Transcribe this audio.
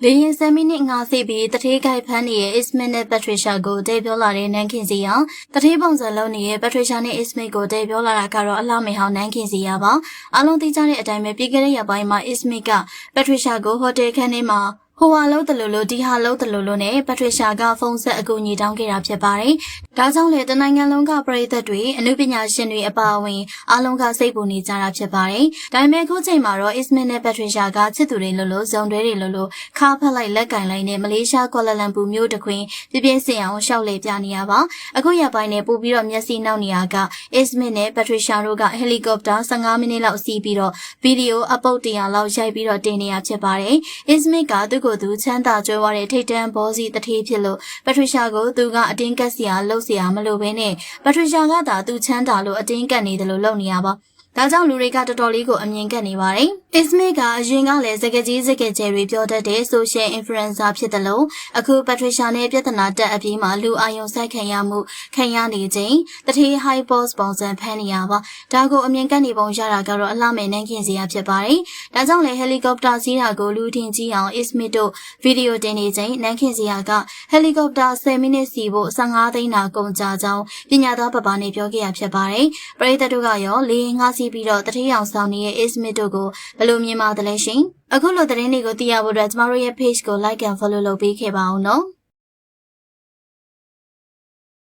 လေရင်10မိနစ်ငါစီပြီးတထေးကိုက်ဖမ်းနေတဲ့ Ismit နဲ့ Patricia ကိုတဲပြောလာတဲ့နန်းခင်စီရတထေးပုံစံလုံးနေတဲ့ Patricia နဲ့ Ismit ကိုတဲပြောလာတာကတော့အလှမေဟောင်းနန်းခင်စီရပါအားလုံးသိကြတဲ့အတိုင်းပဲပြီးခဲ့တဲ့ရက်ပိုင်းမှာ Ismit က Patricia ကိုဟိုတယ်ခန်းထဲမှာဟိုဟာလုံးတလူလိုဒီဟာလုံးတလူလိုနဲ့ Patricia ကဖုန်းဆက်အကူအညီတောင်းခဲ့တာဖြစ်ပါတယ်။ဒါကြောင့်လေတနိုင်ငံလုံးကပရိသတ်တွေအမှုပညာရှင်တွေအပါအဝင်အားလုံးကစိတ်ပူနေကြတာဖြစ်ပါတယ်။ဒါပေမဲ့ခုချိန်မှာတော့ Ismit နဲ့ Patricia ကချစ်သူတွေလိုလိုဇုံတွဲတွေလိုလိုခါဖက်လိုက်လက်ကင်လိုက်နဲ့မလေးရှားကွာလာလမ်ပူမြို့တခွင်ပြပြစင်အောင်ရှောက်လေပြနေရပါ။အခုရက်ပိုင်းနဲ့ပို့ပြီးတော့မျက်စိနှောက်နေရက Ismit နဲ့ Patricia တို့ကဟယ်လီကော်ပတာ15မိနစ်လောက်စီးပြီးတော့ဗီဒီယိုအပုတ်100လောက်ရိုက်ပြီးတော့တင်နေရဖြစ်ပါတယ်။ Ismit ကသူ့ကိုယ်သူချမ်းသာကျွဲဝတဲ့ထိတ်တန့်ဘောစီတထေးဖြစ်လို့ Patricia ကိုသူကအတင်းကက်စရာလှုပ်စရာမလိုဘဲနဲ့ Patricia ကသာသူချမ်းသာလို့အတင်းကက်နေတယ်လို့လုပ်နေရပါဒါကြောင့်လူတွေကတော်တော်လေးကိုအမြင်ကက်နေပါတယ်။ Ismit ကအရင်ကလည်းစကားကြီးစကားကျယ်တွေပြောတတ်တဲ့ social influencer ဖြစ်တယ်လို့အခု Patricia နဲ့ပြဿနာတက်အပြီးမှာလူအာယုံစိုက်ခံရမှုခံရနေချိန်တထေး high boss ပုံစံဖမ်းနေရပါဒါကိုအမြင်ကက်နေပုံရတာကတော့အလှမဲ့နန်းခင်စရာဖြစ်ပါတယ်။ဒါကြောင့်လည်းဟယ်လီကော်ပတာစီးတာကိုလူထင်ကြီးအောင် Ismit တို့ဗီဒီယိုတင်နေချိန်နန်းခင်စရာကဟယ်လီကော်ပတာ10မိနစ်စီဖို့15သိန်းနာကုန်ကြကြောင်းပညာသားပပနဲ့ပြောခဲ့ရဖြစ်ပါတယ်။ပရိသတ်တို့ကရောလေငါစီပြီးတော့တထေးအောင်ဆောင်နေတဲ့ Ismit တို့ကိုဘယ်လိုမြင်ပါသလဲရှင်အခုလိုသတင်းတွေကိုသိရဖို့အတွက်ကျမတို့ရဲ့ page ကို like and follow လုပ်ပေးခဲ့ပါဦးနော်